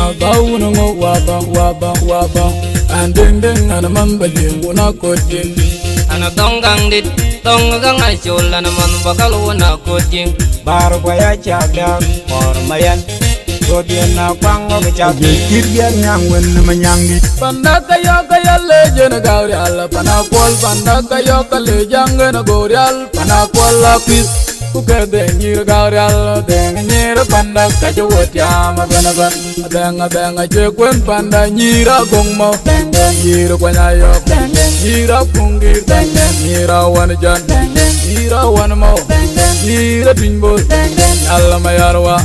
na gauna ngo waba andeng deng ana mamba jinguna kotin ana dongang dit dongang asul ana man bakal wana kotin baru baya cagda or mayan godien na kwango bicagi kirbiar nyangwen manyangi pandaka yoka leje na gaurial panakol pandaka yoka lejang na gaurial panakol lapis ukede nyir gaurial deng nyir pandaka jowot ya maganagan adang jekwen panda nyira gongmo deng nyir kwanya yok nyira pungir deng nyira wanjan nyira wanmo nyira binbo alla mayarwa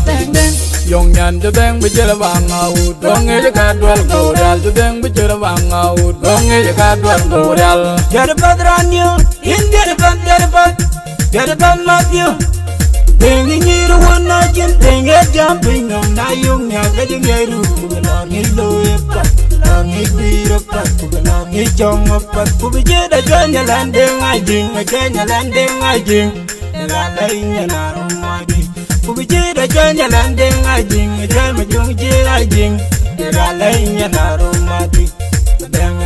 Yong nyan jadeng bicara bangau dong kadwal goral jadeng bicara bangau dong kadwal goral jadi padranyo in jadi pad matyo dengi nyiru wana jin dengi jumping on nayung nya gajengeru kubelar ngilo epat langi biro pat kubelar ngicong epat kubijeda janya landeng ajing lalainya narumadi kubijeda janya landeng ajing jama jong ajing lalainya narumadi dang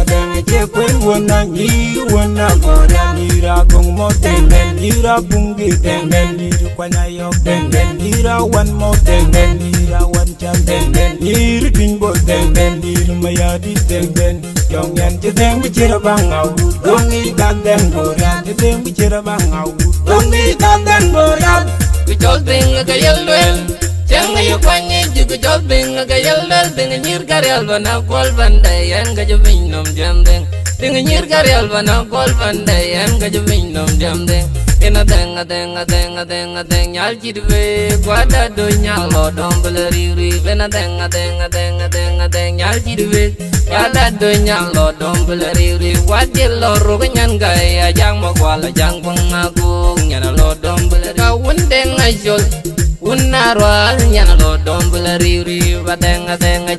jekwen wana nyi wana gora nira gong mo dengen nira bungi dengen niru kwanya yok dengen nira wan mo dengen nira wan cham dengen niru tinbo dengen niru mayadi dengen yong yan jedeng bicara bangau dongi gandeng gora jedeng bicara bangau dongi gandeng gora bijol ding gayal wel Jang ayo kwanye juga jobing gayal dal dengan nyir karyal bana kol bandayan gajubing nom jamdeng dengan nyir karyal bana kol bandayan gajubing nom jamdeng ena deng nyal jidwe kwada do nyalo dom beleri ena deng nyal jidwe kwada do nyalo dom beleri wadil loro kenyan gaya jang mo kwala jang pengagung nyana lo dom beleri kawun deng ajol Unarwal nyana lo dombel riuri badeng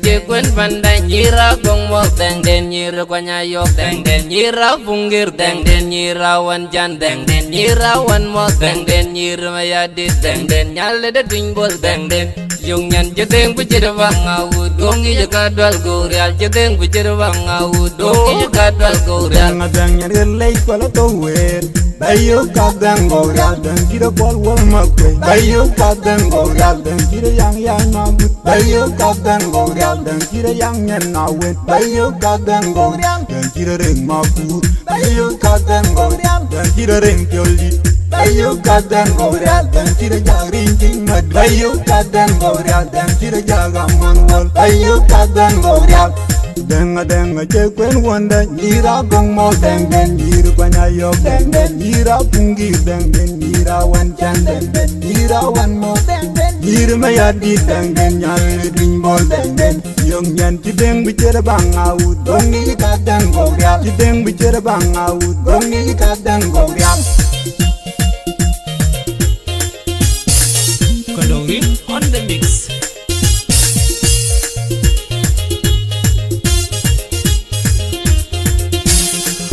jekwen pandai nyira gong mo deng den nyira kwanya yok deng den nyira punggir deng den nyira wan jan deng den nyira wan mo deng den nyira mayadi deng den nyale de dwingbol deng den yung nyan jedeng bicara bangau dongi jaga dal gorial jedeng bicara bangau dongi jaga dal gorial ngadang nyar lei kwala tower bayo kadang gorial dan kira kwal wal makwe bayo kadang gorial dan kira yang namut bayo kadang gorial dan kira yang nawen bayo kadang gorial dan kira reng mapur bayo kadang gorial dan kira reng pioli bayo kadang gorial dan kira jaring king mad bayo kadang gorial dan kira jaga monwal bayo kadang gorial denga jekwen wanda nyira gong mo dengen nyira kwanya yok dengen nyira punggir dengen nyira wan chan dengen nyira wan mo dengen nyira mayadi dengen nyale dwingbol dengen yong nyan tideng bicara bangau dongi kadang gorial tideng bicara bangau dongi kadang gorial Kadori on the mix.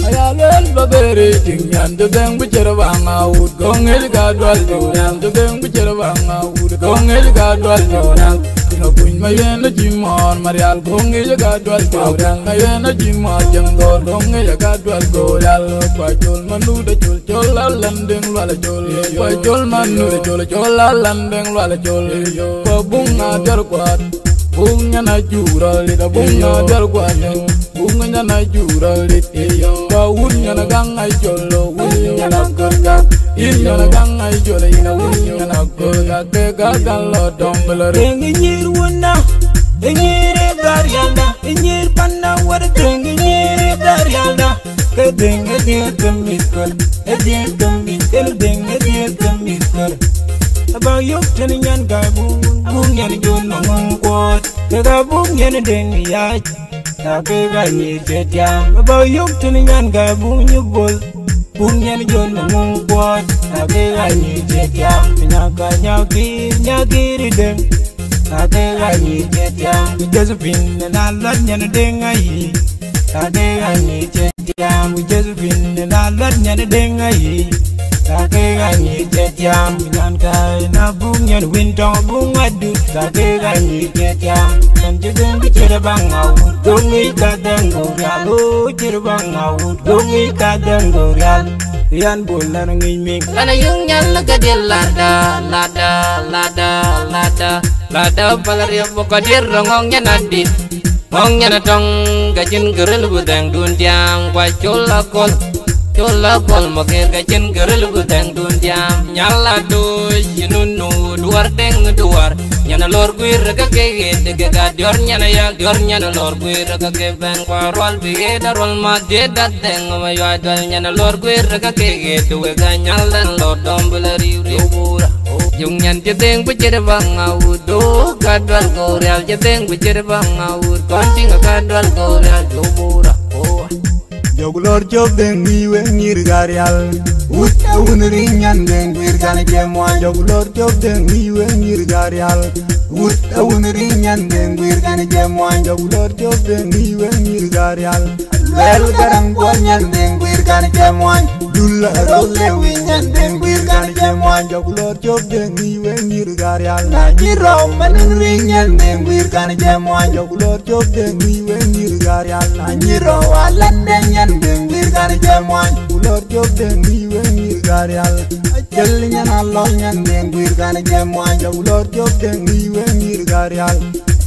Ayalel babere tingyan jadeng bicara bangau dong kadwal joral jadeng bicara bangau dong kadwal joral Tino puny mayena jimon marial gonge kadwal joral mayena jimon jangor gonge kadwal goral pajol manu de chol landeng wala chol pajol manu de chol landeng wala chol bunga dar kwat bunga na jural da bunga dar kwat bunga na jural wunya na ganga jolo wunya na gorga inya na ganga jolo ina wunya na gorga ke gadalo dombelere dengi nyir wona nyir garyanda nyir panna war dengi nyir garyanda ke dengi dia kemikal dengi kemikal aba yok tenian gabu bunyan jono ngkot ke gabu nyen dengi ya Take gani jetiam aba yok tenian gabu nyubol bunyan jono ngkot take gani jetiam nyagiri deng take gani jetiam Josephine na lot nyen dengai take gani jetiam Josephine na lot nyen dengai take gani jetiam nyan kai na bunyan wintong bungadu take gani jetiam chira banga wood gongi kadang gorial o chira banga wood gongi kadang gorial yan bolan ngi mi Kana yung nyan laga dia lada palaria boka dia rongong nya nadit Ngong nya natong gajin gerel budang dundiam kwa chola kol makir gajin gerel budang dundiam nyala do jinunu duar deng duar nyana lor guir ka ke de ga dior nyana ya dior nyana lor guir ka ke ben kwa rol bige darol ma de dat deng ma ya dal nyana lor guir ka ke de ga nyalan lor dombleri ubura yung nyan jadeng bujere bang audo kadwal gorial jadeng bujere bang aud konting kadwal gorial ubura Joglor job deng niwe ngir garial Ut unri nyan deng wir kan jemwan Joglor job deng niwe ngir garial Ut unri nyan deng wir kan jemwan Joglor job deng niwe ngir garial Lel garang gua nyan deng wir kan jemwan Dula role wi nyan deng wir kan jemwan Joglor job deng niwe ngir garial Na jiro manri nyan deng wir kan jemwan Joglor job deng niwe ngir garial Na jiro walan deng deng wir kan jemwan ulor job deng niwe ngir garial ajel nyana lo nyan deng wir kan jemwan ulor job deng niwe ngir garial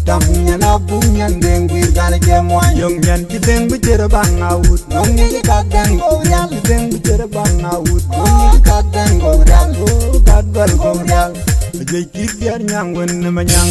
tam nyana bung nyan deng wir kan jemwan yong nyan deng bicara bang out ngi kadang gorial deng bicara bang out ngi kadang gorial o kadal gorial jey kidiar nyang wen manyang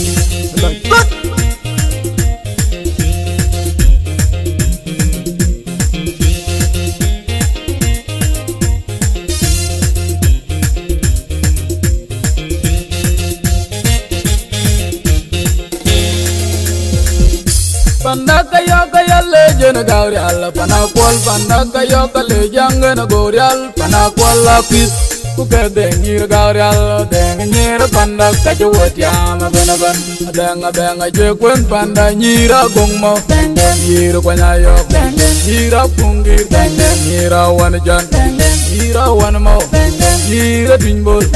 Panda kaya lejen gorial panakwal panda kaya lejang na gorial panakwal lapis kuke dengir gorial dengir panda kaya watiam benaban denga jekwen panda nyira gongmo nyira kwanyayo nyira pungir nyira wanjan nyira wanmo nyira dinbol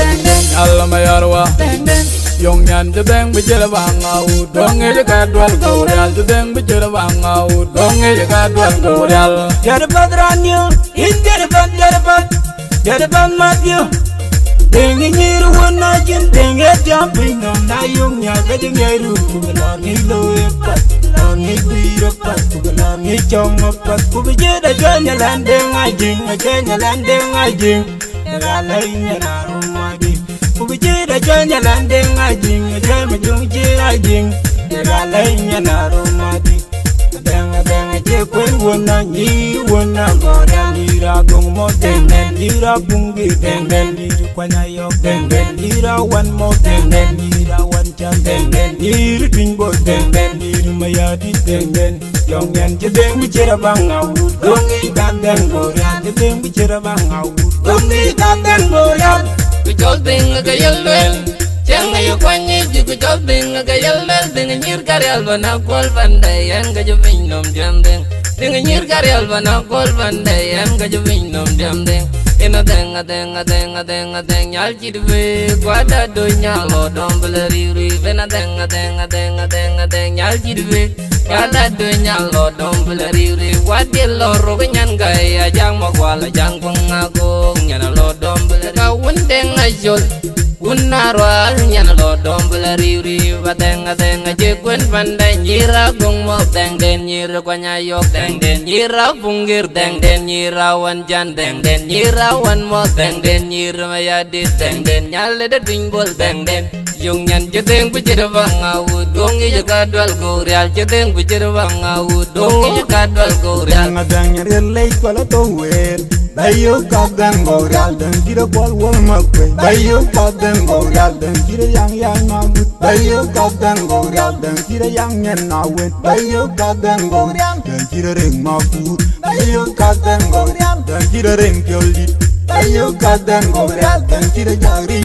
alamayarwa Yung nyan jadeng bicara bang out dong e kadwal gorial jadeng bicara bang out dong e kadwal gorial Jadaban ranyo in jadaban matyo dengi nyiru wana jin dengi jumping on na yung nya gajeng nyiru kugalar ngi loe pat ngi biro pat kugalar ngi chong pat kubijeda janya landeng ajing ngalai nyana rumadi Kubijeda janya landeng ajing jama jungji ajing ngalai nyana rumadi Denga jekwen wana nyi wana gorial Nira gong mo dengen Nira bungi dengen Nira kwanya yok dengen Nira wan mo dengen Nira wan chan dengen Nira twinbo dengen Nira mayadi dengen Yong yan jedeng bicara bang awud Gongi kadeng gorial Jedeng bicara bang awud Gongi kadeng gorial Kujol ding gayal wel Jang ayo kwanyi jugu jol ding gayal wel Ding nyir karyal bana kwal banday Yang gajo vinyom jam ding Ding nyir karyal bana kwal banday Yang gajo vinyom jam ding Ina denga Nyal jidwe Kwada do nyalo dombele riri Ina denga Nyal jidwe Kwada do nyalo dombele riri Wadi loro kenyan gaya Jang magwala jang pengagong Nyana lo dombele Kawun denga jol Unarwal nyana lo dombele riri Badenga jekwen pandai Nyira gong mo deng den nyira kwanya yok deng den Nyira punggir deng den nyira wan jan deng den Nyira wan mo deng den nyira mayadi deng den Nyale da dingbol deng den Yung nyan jedeng bicara bang awud Gongi jakadwal gorial jedeng bicara bang awud Gongi jakadwal gorial Ngadang nyari late wala tower Bayo kadang gorial dan kira kwal wal makwe Bayo kadang gorial dan kira yang mabut Bayo kadang gorial dan kira yang nyen awet Bayo kadang gorial dan kira ring mabut Bayo kadang gorial dan kira ring piolit Bayo kadang gorial dan kira jari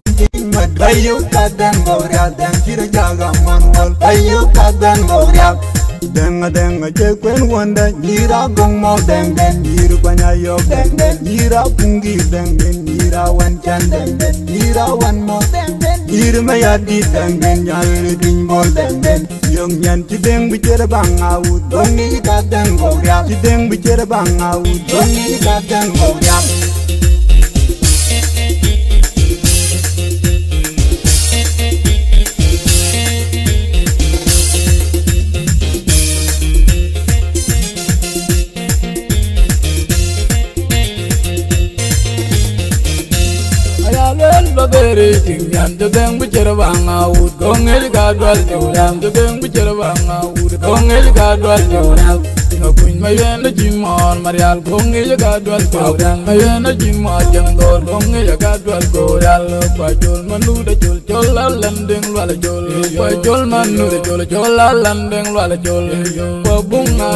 Bayo kadang gorial dan kira jaga manual Bayo kadang gorial Denga jekwen wanda Nyira gong mo deng den Nyira kwanya yok deng den Nyira punggir deng den Nyira wan chan deng den Nyira wan mo deng den irma ya di dangen nyal ding bol dangen yong nyan ti deng bicara bang awut dongi ka deng gogya ti deng bicara bang awut dongi ka deng gogya babere tingyan de beng bicara bang awut gongel ka dwal joram de beng bicara bang awut gongel ka dwal joram tino kuin mayen de jimon marial gongel ka dwal joram mayen de jimon jangor gongel ka dwal goral pa jol manu de jol landeng wala jol pa jol manu de jol landeng wala jol pa bunga